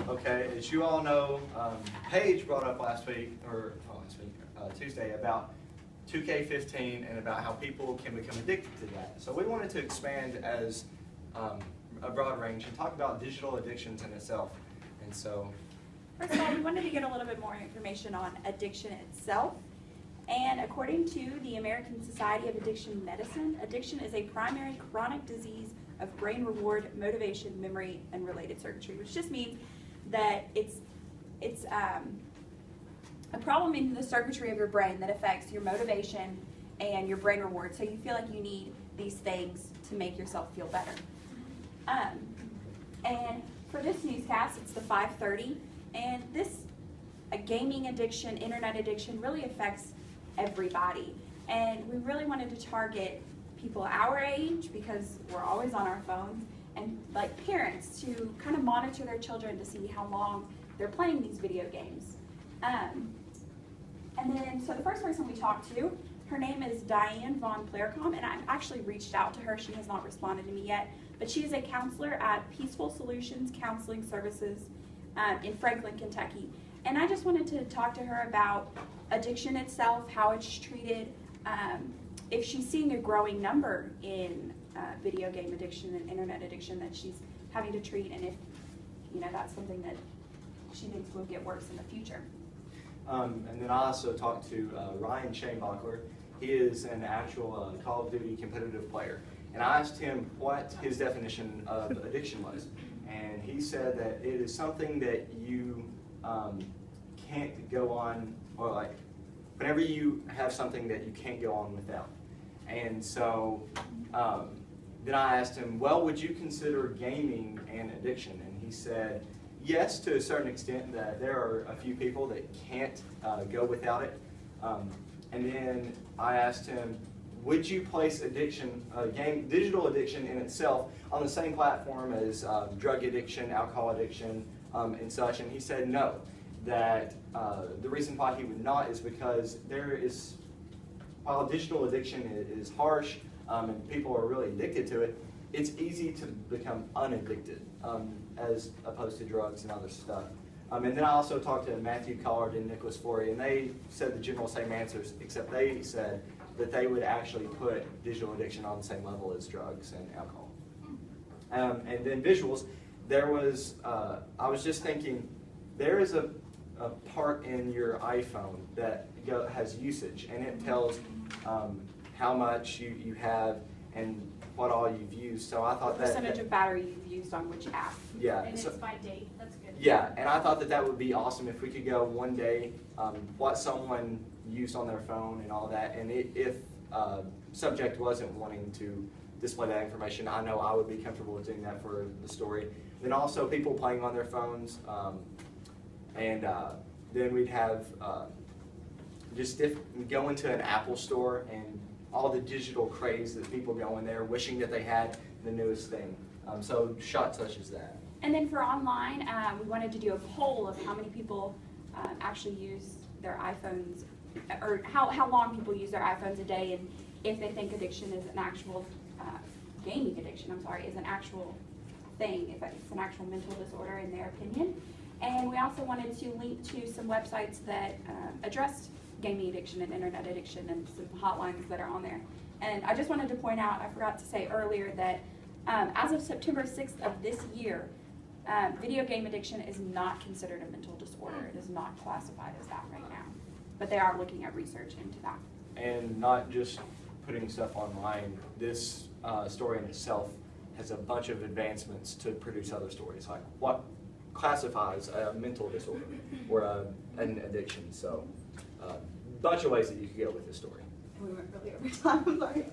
Okay, as you all know, Paige brought up Tuesday about 2K15 and about how people can become addicted to that. So we wanted to expand as a broad range and talk about digital addictions in itself. And so, first of all, we wanted to get a little bit more information on addiction itself. And according to the American Society of Addiction Medicine, addiction is a primary chronic disease of brain reward, motivation, memory, and related circuitry, which just means that it's a problem in the circuitry of your brain that affects your motivation and your brain reward. So you feel like you need these things to make yourself feel better. And for this newscast, it's the 5:30, and a gaming addiction, internet addiction, really affects everybody. And we really wanted to target people our age because we're always on our phones, and like parents to kind of monitor their children to see how long they're playing these video games. And then, so the first person we talked to, her name is Diane Von Plercom, and I've actually reached out to her. She has not responded to me yet, but she is a counselor at Peaceful Solutions Counseling Services in Franklin, Kentucky. And I just wanted to talk to her about addiction itself, how it's treated, if she's seeing a growing number in video game addiction and internet addiction that she's having to treat, and if that's something that she thinks will get worse in the future. And then I also talked to Ryan Shanebuckler. He is an actual Call of Duty competitive player. And I asked him what his definition of addiction was. And he said that it is something that you can't go on, or like whenever you have something that you can't go on without. And so then I asked him, well, would you consider gaming an addiction? And he said, yes, to a certain extent, that there are a few people that can't go without it. And then I asked him, would you place digital addiction in itself on the same platform as drug addiction, alcohol addiction, and such? And he said no, that the reason why he would not is because while digital addiction is harsh and people are really addicted to it, it's easy to become unaddicted as opposed to drugs and other stuff. And then I also talked to Matthew Collard and Nicholas Forey, and they said the general same answers, except they said that they would actually put digital addiction on the same level as drugs and alcohol. And then visuals, I was just thinking, there is a part in your iPhone that has usage, and it tells how much you have and what all you've used. So I thought the percentage of battery you've used on which app. Yeah. And it's by date. That's good. Yeah, and I thought that would be awesome if we could go one day what someone used on their phone and all that. And if subject wasn't wanting to display that information, I know I would be comfortable with doing that for the story. Then also people playing on their phones, and then we'd have just go into an Apple store and all the digital craze that people go in there wishing that they had the newest thing. So shots such as that. And then for online, we wanted to do a poll of how many people actually use their iPhones, or how long people use their iPhones a day, and if they think addiction is an actual, gaming addiction, is an actual thing, if it's an actual mental disorder in their opinion. And we also wanted to link to some websites that addressed gaming addiction and internet addiction and some hotlines that are on there. And I just wanted to point out, I forgot to say earlier, that as of September 6th of this year, video game addiction is not considered a mental disorder. It is not classified as that right now. But they are looking at research into that. And not just putting stuff online, this story in itself has a bunch of advancements to produce other stories, like what classifies a mental disorder or an addiction. So a bunch of ways that you could go with this story. And we went really over time, I'm sorry.